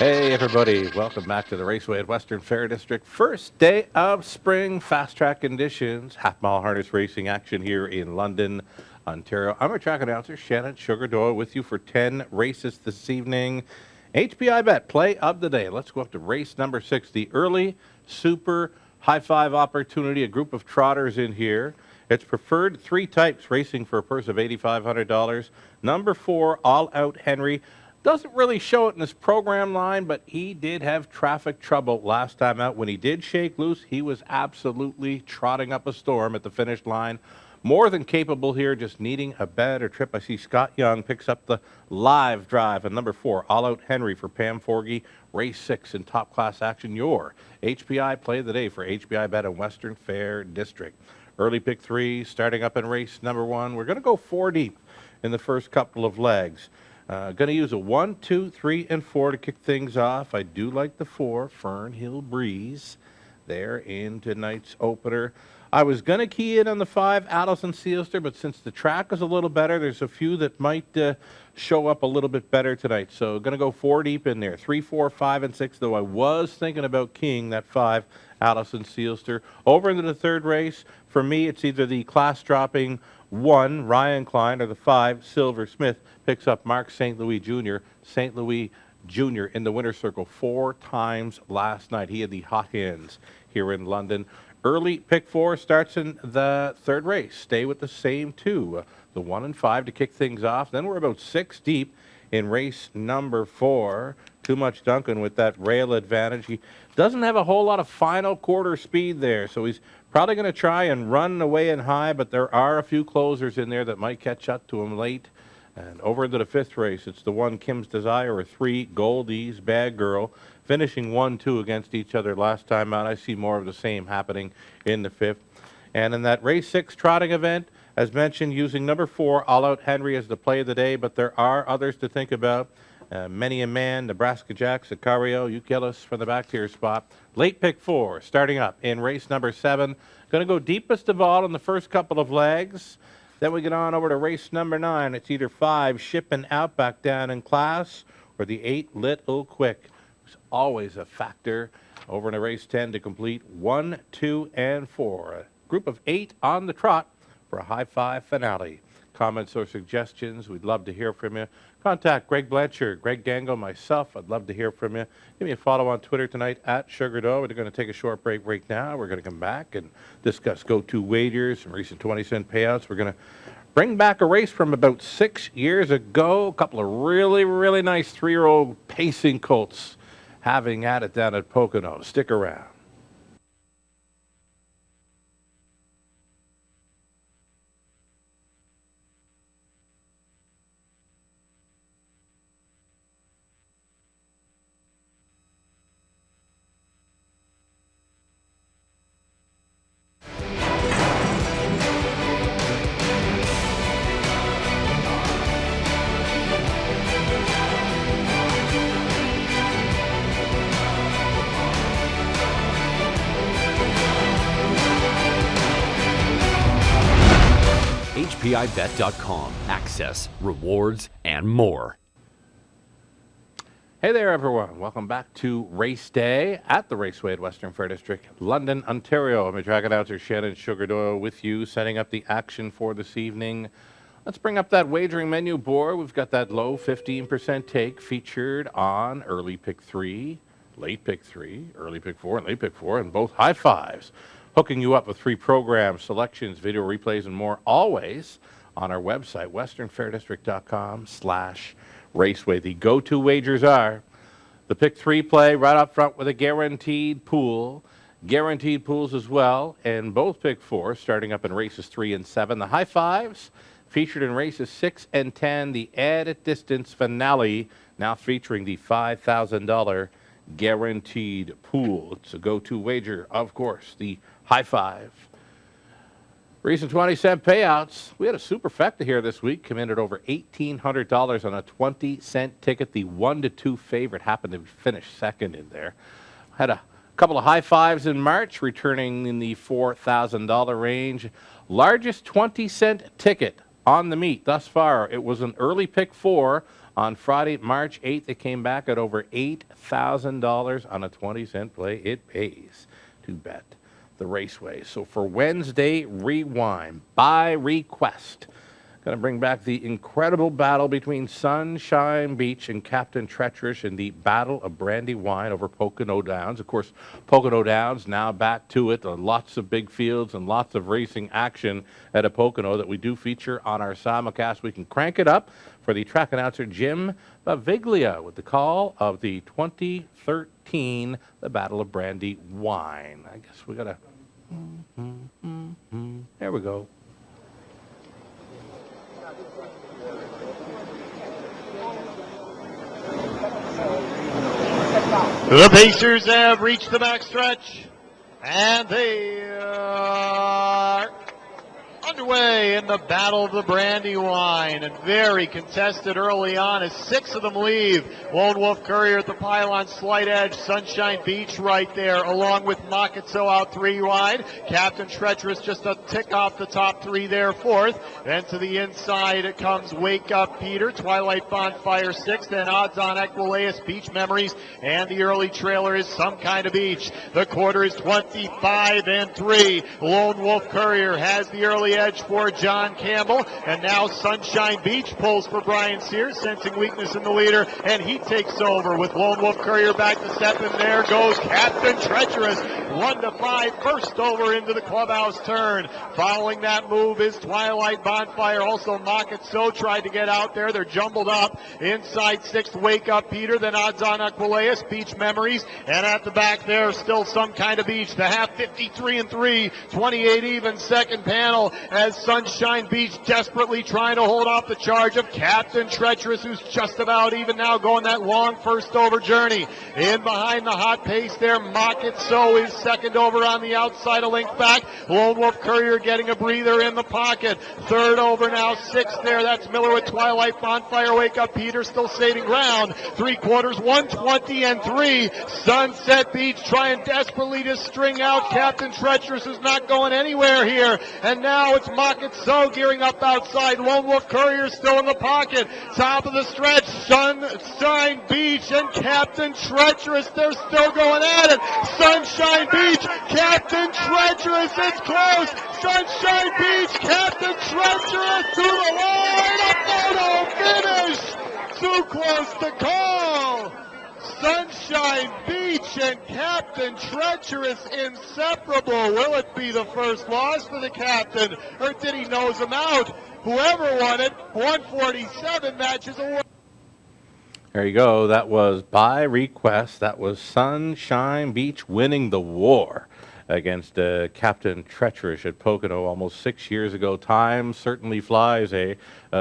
Hey everybody, welcome back to the Raceway at Western Fair District. First day of spring fast track conditions, half mile harness racing action here in London, Ontario. I'm our track announcer, Shannon Doyle, with you for 10 races this evening. HPI bet play of the day. Let's go up to race number 6, the early super high five opportunity, a group of trotters in here. It's preferred 3 types, racing for a purse of $8,500. Number 4, All Out Henry. Doesn't really show it in his program line, but he did have traffic trouble last time out. When he did shake loose, he was absolutely trotting up a storm at the finish line. More than capable here, just needing a better trip. I see Scott Young picks up the live drive. And number 4, All Out Henry for Pam Forgy. Race 6 in top class action. Your HPI play of the day for HPI bet in Western Fair District. Early pick 3, starting up in race number 1. We're going to go 4 deep in the first couple of legs. Going to use a 1, 2, 3, and 4 to kick things off. I do like the 4, Fern Hill Breeze, there in tonight's opener. I was going to key in on the 5, Allison Sealster, but since the track is a little better, there's a few that might show up a little bit better tonight. So going to go 4 deep in there. 3, 4, 5, and 6, though I was thinking about keying that 5, Allison Sealster. Over into the third race, for me, it's either the class-dropping 1, Ryan Klein, or the 5, Silver Smith, picks up Mark St. Louis Jr. St. Louis Jr. in the winner's circle 4 times last night. He had the hot hands here in London. Early pick 4 starts in the third race. Stay with the same 2, the 1 and 5 to kick things off. Then we're about 6 deep in race number 4. Too Much Duncan with that rail advantage. He doesn't have a whole lot of final quarter speed there, so he's probably going to try and run away and high, but there are a few closers in there that might catch up to him late. And over into the 5th race, it's the 1, Kim's Desire, or 3, Goldie's Bad Girl, finishing 1-2 against each other last time out. I see more of the same happening in the 5th. And in that race 6 trotting event, as mentioned, using number 4, All Out Henry as the play of the day, but there are others to think about. Many a Man, Nebraska Jack, Sicario, Eukelis from the back tier spot. Late pick 4, starting up in race number 7. Going to go deepest of all in the first couple of legs. Then we get on over to race number 9. It's either 5, Shippin' Outback down in class, or the 8, Little Quick. It's always a factor. Over in a race 10 to complete 1, 2, and 4. A group of 8 on the trot for a high 5 finale. Comments or suggestions, we'd love to hear from you. Contact Greg Blanchard, Greg Dango, myself. I'd love to hear from you. Give me a follow on Twitter tonight at SugarDough. We're going to take a short break right now. We're going to come back and discuss go-to wagers, some recent 20-cent payouts. We're going to bring back a race from about 6 years ago. A couple of really, really nice 3-year-old pacing colts having at it down at Pocono. Stick around. HPIBet.com. Access, rewards, and more. Hey there, everyone. Welcome back to Race Day at the Raceway at Western Fair District, London, Ontario. I'm your track announcer, Shannon Doyle, with you, setting up the action for this evening. Let's bring up that wagering menu board. We've got that low 15% take featured on early pick 3, late pick 3, early pick 4, and late pick 4, and both high fives. Hooking you up with 3 programs, selections, video replays, and more, always on our website, westernfairdistrict.com/raceway. The go-to wagers are the pick 3 play right up front with a guaranteed pool, guaranteed pools as well, and both pick 4 starting up in races 3 and 7. The high fives featured in races 6 and 10. The added distance finale now featuring the $5,000 guaranteed pool. It's a go-to wager, of course, the high five. Recent 20-cent payouts. We had a superfecta here this week. Come in at over $1,800 on a 20-cent ticket. The 1-2 favorite happened to finish second in there. Had a couple of high fives in March, returning in the $4,000 range. Largest 20-cent ticket on the meet thus far. It was an early pick 4 on Friday, March 8th. It came back at over $8,000 on a 20-cent play. It pays to bet the Raceway. So for Wednesday Rewind, by request, going to bring back the incredible battle between Sunshine Beach and Captain Treacherous in the Battle of Brandywine over Pocono Downs. Of course, Pocono Downs now back to it. Lots of big fields and lots of racing action at a Pocono that we do feature on our simulcast. We can crank it up for the track announcer Jim Baviglia with the call of the 2013 the Battle of Brandywine. I guess we got to... There we go. The Pacers have reached the backstretch, and they are underway in the Battle of the Brandywine, and very contested early on as 6 of them leave. Lone Wolf Courier at the pylon, slight edge. Sunshine Beach right there, along with Makatso out 3 wide. Captain Treacherous just a tick off the top 3 there, 4th. Then to the inside it comes Wake Up Peter, Twilight Bonfire 6th, then Odds On Equileus, Beach Memories, and the early trailer is Some Kind of Beach. The quarter is 25-3. Lone Wolf Courier has the early edge for John Campbell, and now Sunshine Beach pulls for Brian Sears, sensing weakness in the leader, and he takes over with Lone Wolf Courier back to 7. There goes Captain Treacherous, 1-5, first over into the clubhouse turn. Following that move is Twilight Bonfire. Also Makatso tried to get out there. They're jumbled up. Inside 6th, Wake Up Peter, then Odds On Aquileus, Beach Memories, and at the back there still Some Kind of Beach. The half 53-3, 28 even, second panel, as Sunshine Beach desperately trying to hold off the charge of Captain Treacherous, who's just about even now, going that long first over journey. In behind the hot pace there, Makatso is second over on the outside, a length back. Lone Wolf Courier getting a breather in the pocket. Third over now, 6th there. That's Miller with Twilight Bonfire. Wake Up Peter still saving ground. 3/4, 120-3. Sunset Beach trying desperately to string out Captain Treacherous, who's not going anywhere here. And now it's Makatso gearing up outside. Lone Wolf Courier still in the pocket. Top of the stretch, Sunshine Beach and Captain Treacherous. They're still going at it. Sunshine Beach, Captain Treacherous, it's close. Sunshine Beach, Captain Treacherous to the line. A photo finish. Too close to call. Sunshine Beach and Captain Treacherous inseparable. Will it be the first loss for the captain, or did he nose him out? Whoever won it, 147 matches away. There you go. That was by request. That was Sunshine Beach winning the war against Captain Treacherous at Pocono almost 6 years ago. Time certainly flies, eh?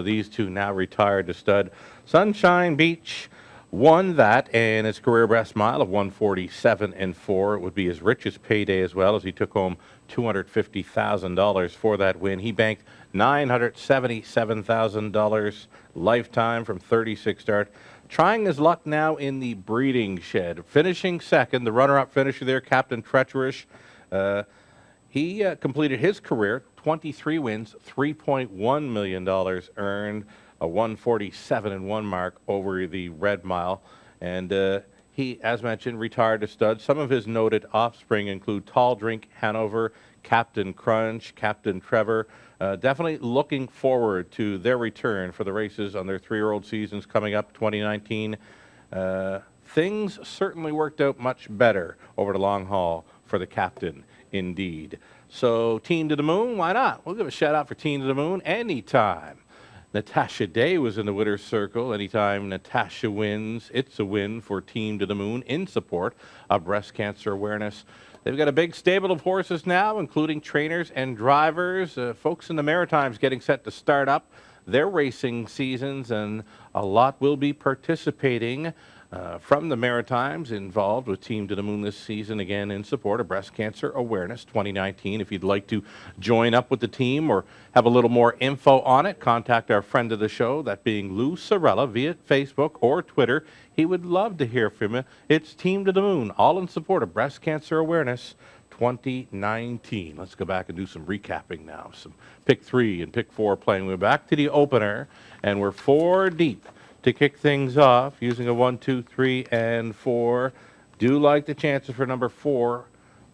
These two now retired to stud. Sunshine Beach won that, and his career best mile of 147-4. It would be his richest payday as well, as he took home $250,000 for that win. He banked $977,000 lifetime from 36 starts. Trying his luck now in the breeding shed. Finishing second, the runner-up finisher there, Captain Treacherous. He completed his career, 23 wins, $3.1 million earned, a 147-1 mark over the Red Mile. And he, as mentioned, retired to stud. Some of his noted offspring include Tall Drink Hanover, Captain Crunch, Captain Trevor. Definitely looking forward to their return for the races on their 3-year-old seasons coming up 2019. Things certainly worked out much better over the long haul for the captain, indeed. So, Team to the Moon, why not? We'll give a shout out for Team to the Moon anytime. Natasha Day was in the winner's circle. Anytime Natasha wins, it's a win for Team to the Moon in support of breast cancer awareness. They've got a big stable of horses now, including trainers and drivers. Folks in the Maritimes getting set to start up their racing seasons, and a lot will be participating from the Maritimes involved with Team to the Moon this season, again in support of Breast Cancer Awareness 2019. If you'd like to join up with the team or have a little more info on it, contact our friend of the show, that being Lou Sorella, via Facebook or Twitter. He would love to hear from you. It's Team to the Moon, all in support of Breast Cancer Awareness 2019. Let's go back and do some recapping now. Some pick 3 and pick 4 playing. We're back to the opener, and we're 4 deep to kick things off using a 1, 2, 3, and 4. Do like the chances for number 4,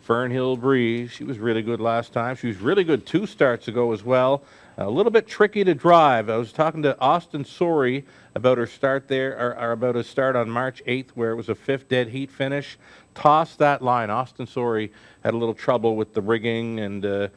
Fernhill Breeze. She was really good last time. She was really good 2 starts ago as well. A little bit tricky to drive. I was talking to Austin Sorey about her start there, or about a start on March 8th where it was a 5th dead heat finish. Tossed that line. Austin Sorey had a little trouble with the rigging, and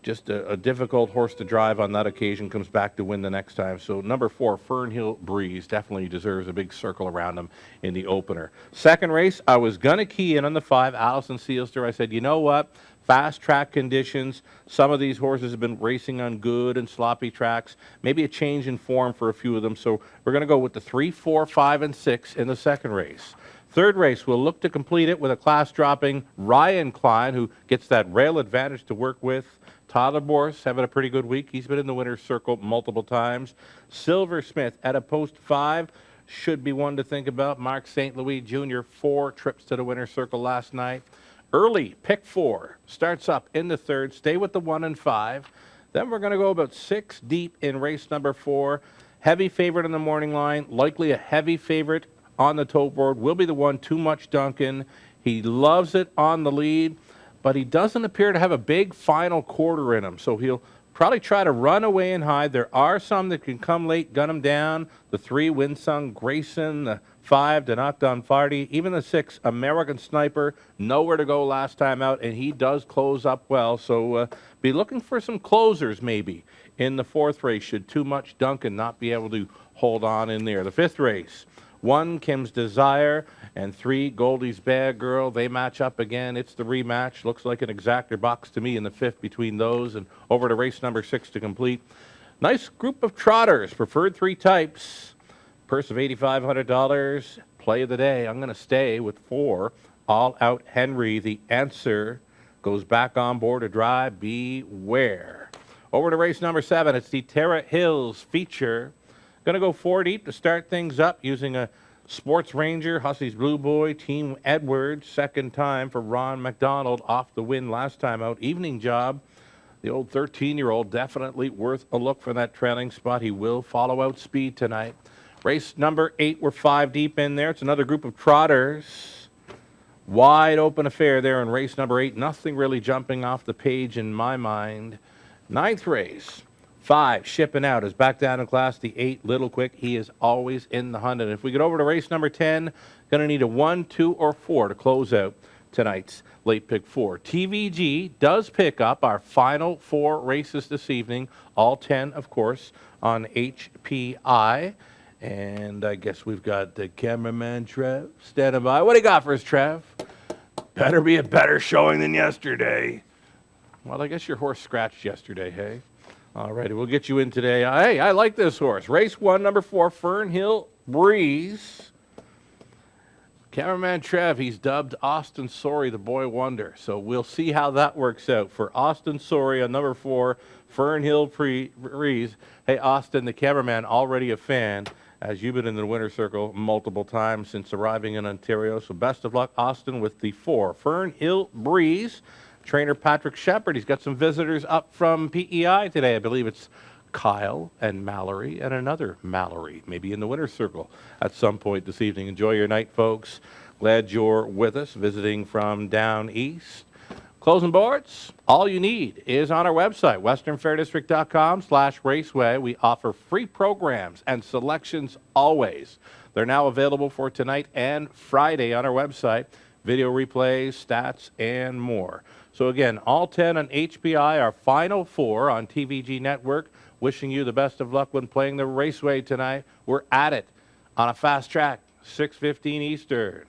just a difficult horse to drive on that occasion. Comes back to win the next time. So number 4, Fernhill Breeze, definitely deserves a big circle around him in the opener. Second race, I was going to key in on the 5, Allison Sealster. I said, you know what? Fast track conditions. Some of these horses have been racing on good and sloppy tracks. Maybe a change in form for a few of them. So we're going to go with the 3, 4, 5, and 6 in the second race. Third race, we'll look to complete it with a class-dropping Ryan Klein, who gets that rail advantage to work with. Tyler Boris having a pretty good week. He's been in the winner's circle multiple times. Silver Smith at a post 5 should be one to think about. Mark St. Louis Jr., 4 trips to the winner's circle last night. Early, pick 4, starts up in the third. Stay with the 1 and 5. Then we're going to go about 6 deep in race number 4. Heavy favorite on the morning line, likely a heavy favorite on the tote board, will be the one, Too Much Duncan. He loves it on the lead, but he doesn't appear to have a big final quarter in him, so he'll probably try to run away and hide. There are some that can come late, gun him down. The 3, Winsung Grayson, the 5, Denat Donfarty, even the 6, American Sniper, nowhere to go last time out, and he does close up well. So be looking for some closers maybe in the 4th race, should Too Much Duncan not be able to hold on in there. The 5th race, 1, Kim's Desire, and 3, Goldie's Bad Girl. They match up again. It's the rematch. Looks like an exactor box to me in the 5th between those. And over to race number 6 to complete. Nice group of trotters. Preferred 3 types. Purse of $8,500. Play of the day. I'm going to stay with 4, All Out Henry. The Answer goes back on board to drive. Beware. Over to race number 7. It's the Terra Hills feature. Going to go 4 deep to start things up using a Sports Ranger, Hussey's Blue Boy, Team Edwards. Second time for Ron McDonald, off the win last time out. Evening job. The old 13-year-old definitely worth a look for that trailing spot. He will follow out speed tonight. Race number 8, we're 5 deep in there. It's another group of trotters. Wide open affair there in race number 8. Nothing really jumping off the page in my mind. 9th race. 5, Shipping Out, is back down in class. The 8, Little Quick. He is always in the hunt. And if we get over to race number 10, going to need a 1, 2, or 4 to close out tonight's late pick 4. TVG does pick up our final 4 races this evening. All 10, of course, on HPI. And I guess we've got the cameraman, Trev, standing by. What do you got for us, Trev? Better be a better showing than yesterday. Well, I guess your horse scratched yesterday, hey? All righty, we'll get you in today. Hey, I like this horse. Race 1, number 4, Fernhill Breeze. Cameraman Trev, he's dubbed Austin Sorey, the boy wonder. So we'll see how that works out for Austin Sorey on number 4, Fernhill Breeze. Hey, Austin, the cameraman, already a fan, as you've been in the winner's circle multiple times since arriving in Ontario. So best of luck, Austin, with the 4, Fernhill Breeze. Trainer Patrick Shepard, he's got some visitors up from PEI today. I believe it's Kyle and Mallory and another Mallory, maybe in the winner's circle at some point this evening. Enjoy your night, folks. Glad you're with us, visiting from down east. Closing boards, all you need is on our website, westernfairdistrict.com/raceway. We offer free programs and selections always. They're now available for tonight and Friday on our website. Video replays, stats, and more. So again, all 10 on HBI, our final 4 on TVG Network. Wishing you the best of luck when playing the Raceway tonight. We're at it on a fast track, 6:15 Eastern.